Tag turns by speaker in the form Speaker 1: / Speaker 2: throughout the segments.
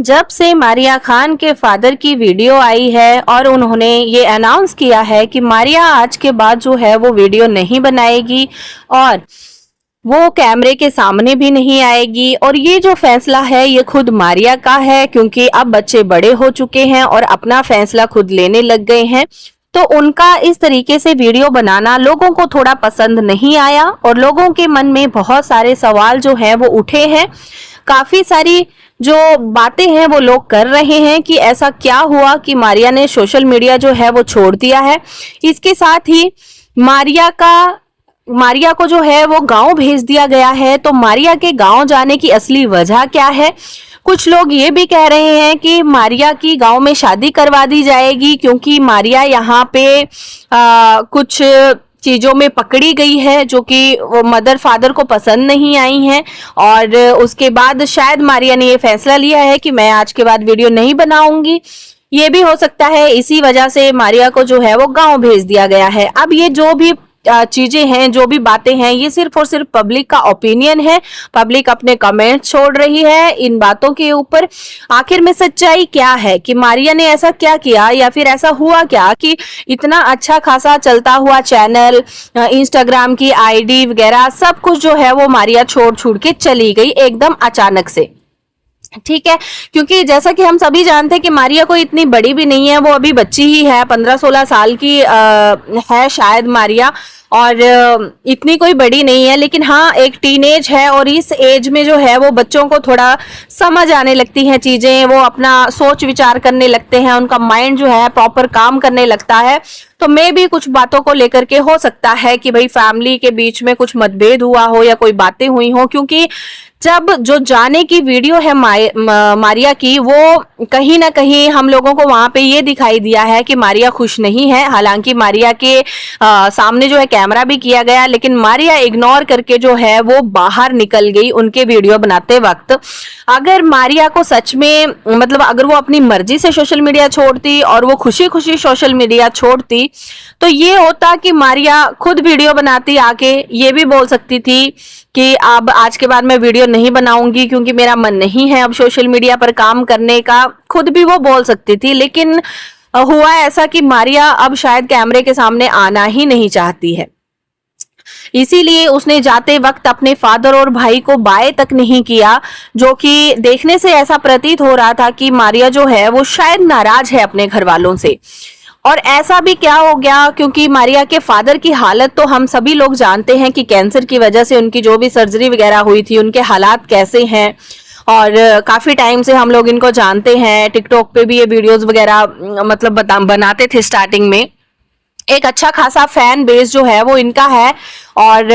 Speaker 1: जब से मारिया खान के फादर की वीडियो आई है और उन्होंने ये अनाउंस किया है कि मारिया आज के बाद जो है वो वीडियो नहीं बनाएगी और वो कैमरे के सामने भी नहीं आएगी, और ये जो फैसला है ये खुद मारिया का है क्योंकि अब बच्चे बड़े हो चुके हैं और अपना फैसला खुद लेने लग गए हैं। तो उनका इस तरीके से वीडियो बनाना लोगों को थोड़ा पसंद नहीं आया और लोगों के मन में बहुत सारे सवाल जो हैं वो उठे हैं। काफी सारी जो बातें हैं वो लोग कर रहे हैं कि ऐसा क्या हुआ कि मारिया ने सोशल मीडिया जो है वो छोड़ दिया है। इसके साथ ही मारिया को जो है वो गांव भेज दिया गया है। तो मारिया के गांव जाने की असली वजह क्या है? कुछ लोग ये भी कह रहे हैं कि मारिया की गांव में शादी करवा दी जाएगी क्योंकि मारिया यहाँ पे कुछ चीजों में पकड़ी गई है जो कि मदर फादर को पसंद नहीं आई हैं, और उसके बाद शायद मारिया ने ये फैसला लिया है कि मैं आज के बाद वीडियो नहीं बनाऊंगी। ये भी हो सकता है इसी वजह से मारिया को जो है वो गांव भेज दिया गया है। अब ये जो भी चीजें हैं, जो भी बातें हैं, ये सिर्फ और सिर्फ पब्लिक का ओपिनियन है। पब्लिक अपने कमेंट छोड़ रही है इन बातों के ऊपर। आखिर में सच्चाई क्या है कि मारिया ने ऐसा क्या किया या फिर ऐसा हुआ क्या कि इतना अच्छा खासा चलता हुआ चैनल, इंस्टाग्राम की आईडी वगैरह सब कुछ जो है वो मारिया छोड़ के चली गई एकदम अचानक से। ठीक है, क्योंकि जैसा कि हम सभी जानते हैं कि मारिया कोई इतनी बड़ी भी नहीं है, वो अभी बच्ची ही है, 15-16 साल की है शायद मारिया, और इतनी कोई बड़ी नहीं है। लेकिन हाँ, एक टीनेज है और इस एज में जो है वो बच्चों को थोड़ा समझ आने लगती हैं चीजें, वो अपना सोच विचार करने लगते हैं, उनका माइंड जो है प्रॉपर काम करने लगता है। तो मे भी कुछ बातों को लेकर के हो सकता है कि भाई फैमिली के बीच में कुछ मतभेद हुआ हो या कोई बातें हुई हो, क्योंकि जब जो जाने की वीडियो है मारिया की, वो कहीं ना कहीं हम लोगों को वहां पे ये दिखाई दिया है कि मारिया खुश नहीं है। हालांकि मारिया के सामने जो है कैमरा भी किया गया, लेकिन मारिया इग्नोर करके जो है वो बाहर निकल गई उनके वीडियो बनाते वक्त। अगर मारिया को सच में मतलब अगर वो अपनी मर्जी से सोशल मीडिया छोड़ती और वो खुशी खुशी सोशल मीडिया छोड़ती, तो ये होता कि मारिया खुद वीडियो बनाती, आके ये भी बोल सकती थी कि अब आज के बाद मैं वीडियो नहीं बनाऊंगी क्योंकि मेरा मन नहीं है अब सोशल मीडिया पर काम करने का, खुद भी वो बोल सकती थी। लेकिन हुआ ऐसा कि मारिया अब शायद कैमरे के सामने आना ही नहीं चाहती है, इसीलिए उसने जाते वक्त अपने फादर और भाई को बाय तक नहीं किया, जो कि देखने से ऐसा प्रतीत हो रहा था कि मारिया जो है वो शायद नाराज है अपने घर वालों से। और ऐसा भी क्या हो गया, क्योंकि मारिया के फादर की हालत तो हम सभी लोग जानते हैं कि कैंसर की वजह से उनकी जो भी सर्जरी वगैरह हुई थी, उनके हालात कैसे हैं, और काफी टाइम से हम लोग इनको जानते हैं। टिकटॉक पे भी ये वीडियोस वगैरह मतलब बनाते थे स्टार्टिंग में। एक अच्छा खासा फैन बेस जो है वो इनका है, और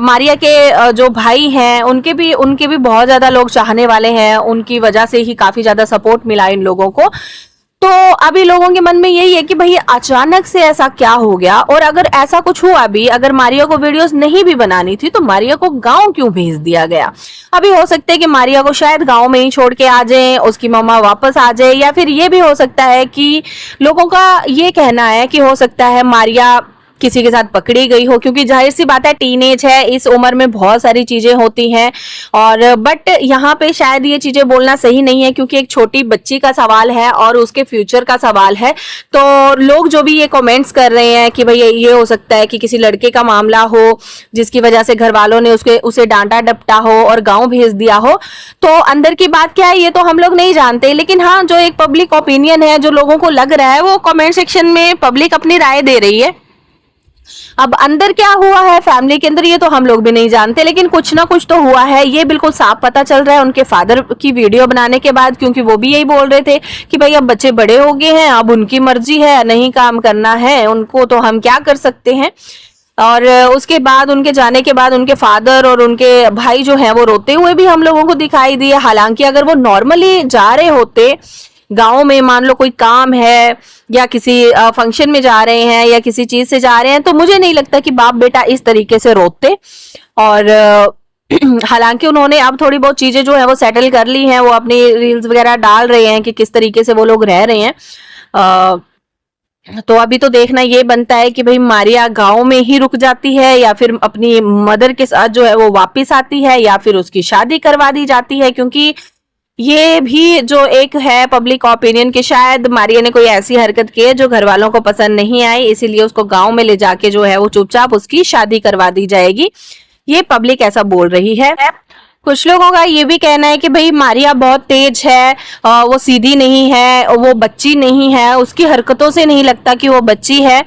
Speaker 1: मारिया के जो भाई हैं उनके भी बहुत ज्यादा लोग चाहने वाले हैं, उनकी वजह से ही काफी ज्यादा सपोर्ट मिला इन लोगों को। तो अभी लोगों के मन में यही है कि भाई अचानक से ऐसा क्या हो गया, और अगर ऐसा कुछ हुआ भी, अगर मारिया को वीडियोस नहीं भी बनानी थी तो मारिया को गांव क्यों भेज दिया गया? अभी हो सकता है कि मारिया को शायद गांव में ही छोड़ के आ जाए, उसकी मम्मा वापस आ जाए, या फिर ये भी हो सकता है कि लोगों का ये कहना है कि हो सकता है मारिया किसी के साथ पकड़ी गई हो, क्योंकि जाहिर सी बात है टीनेज है, इस उम्र में बहुत सारी चीजें होती हैं। और बट यहाँ पे शायद ये चीजें बोलना सही नहीं है, क्योंकि एक छोटी बच्ची का सवाल है और उसके फ्यूचर का सवाल है। तो लोग जो भी ये कमेंट्स कर रहे हैं कि भाई ये हो सकता है कि किसी लड़के का मामला हो जिसकी वजह से घर वालों ने उसे डांटा डपटा हो और गाँव भेज दिया हो, तो अंदर की बात क्या है ये तो हम लोग नहीं जानते। लेकिन हाँ, जो एक पब्लिक ओपिनियन है, जो लोगों को लग रहा है, वो कमेंट सेक्शन में पब्लिक अपनी राय दे रही है। अब अंदर क्या हुआ है फैमिली के अंदर ये तो हम लोग भी नहीं जानते, लेकिन कुछ ना कुछ तो हुआ है, ये बिल्कुल साफ पता चल रहा है उनके फादर की वीडियो बनाने के बाद, क्योंकि वो भी यही बोल रहे थे कि भाई अब बच्चे बड़े हो गए हैं, अब उनकी मर्जी है, नहीं काम करना है उनको तो हम क्या कर सकते हैं। और उसके बाद उनके जाने के बाद उनके फादर और उनके भाई जो है वो रोते हुए भी हम लोगों को दिखाई दिए। हालांकि अगर वो नॉर्मली जा रहे होते गांव में, मान लो कोई काम है या किसी फंक्शन में जा रहे हैं या किसी चीज से जा रहे हैं, तो मुझे नहीं लगता कि बाप बेटा इस तरीके से रोते। और हालांकि उन्होंने अब थोड़ी बहुत चीजें जो है वो सेटल कर ली हैं, वो अपनी रील्स वगैरह डाल रहे हैं कि किस तरीके से वो लोग रह रहे हैं। तो अभी तो देखना ये बनता है कि भाई मारिया गांव में ही रुक जाती है या फिर अपनी मदर के साथ जो है वो वापस आती है, या फिर उसकी शादी करवा दी जाती है, क्योंकि ये भी जो एक है पब्लिक ओपिनियन कि शायद मारिया ने कोई ऐसी हरकत की है जो घर वालों को पसंद नहीं आई, इसीलिए उसको गांव में ले जाके जो है वो चुपचाप उसकी शादी करवा दी जाएगी। ये पब्लिक ऐसा बोल रही है। कुछ लोगों का ये भी कहना है कि भाई मारिया बहुत तेज है, वो सीधी नहीं है, वो बच्ची नहीं है, उसकी हरकतों से नहीं लगता कि वो बच्ची है।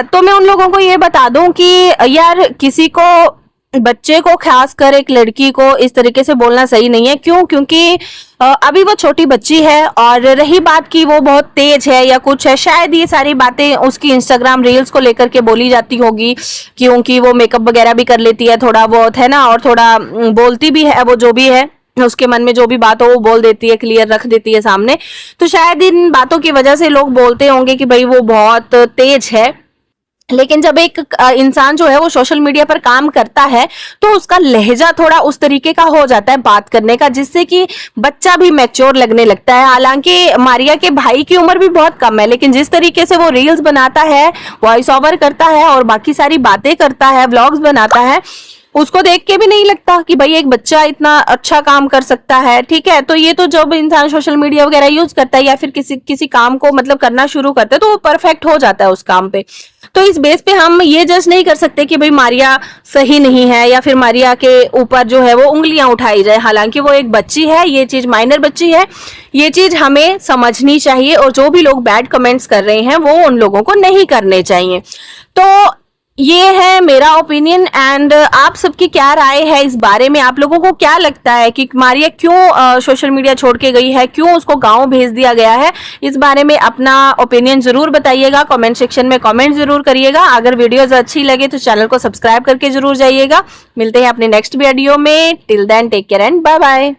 Speaker 1: तो मैं उन लोगों को ये बता दूं कि यार किसी को, बच्चे को, खासकर एक लड़की को इस तरीके से बोलना सही नहीं है। क्यों? क्योंकि अभी वो छोटी बच्ची है, और रही बात कि वो बहुत तेज है या कुछ है, शायद ये सारी बातें उसकी इंस्टाग्राम रील्स को लेकर के बोली जाती होगी, क्योंकि वो मेकअप वगैरह भी कर लेती है थोड़ा बहुत, है ना, और थोड़ा बोलती भी है, वो जो भी है उसके मन में जो भी बात हो वो बोल देती है, क्लियर रख देती है सामने। तो शायद इन बातों की वजह से लोग बोलते होंगे कि भाई वो बहुत तेज है। लेकिन जब एक इंसान जो है वो सोशल मीडिया पर काम करता है तो उसका लहजा थोड़ा उस तरीके का हो जाता है बात करने का, जिससे कि बच्चा भी मैच्योर लगने लगता है। हालांकि मारिया के भाई की उम्र भी बहुत कम है, लेकिन जिस तरीके से वो रील्स बनाता है, वॉइस ओवर करता है और बाकी सारी बातें करता है, व्लॉग्स बनाता है, उसको देख के भी नहीं लगता कि भाई एक बच्चा इतना अच्छा काम कर सकता है। ठीक है, तो ये तो जब इंसान सोशल मीडिया वगैरह यूज करता है या फिर किसी काम को मतलब करना शुरू करता है तो वो परफेक्ट हो जाता है उस काम पे। तो इस बेस पे हम ये जज नहीं कर सकते कि भाई मारिया सही नहीं है या फिर मारिया के ऊपर जो है वो उंगलियां उठाई जाए। हालांकि वो एक बच्ची है, ये चीज माइनर बच्ची है, ये चीज हमें समझनी चाहिए, और जो भी लोग बैड कमेंट्स कर रहे हैं वो उन लोगों को नहीं करने चाहिए। तो ये है मेरा ओपिनियन, एंड आप सबकी क्या राय है इस बारे में? आप लोगों को क्या लगता है कि मारिया क्यों सोशल मीडिया छोड़ के गई है, क्यों उसको गांव भेज दिया गया है? इस बारे में अपना ओपिनियन जरूर बताइएगा, कमेंट सेक्शन में कमेंट जरूर करिएगा। अगर वीडियोस अच्छी लगे तो चैनल को सब्सक्राइब करके जरूर जाइएगा। मिलते हैं अपने नेक्स्ट वीडियो में। Till then take care and bye bye.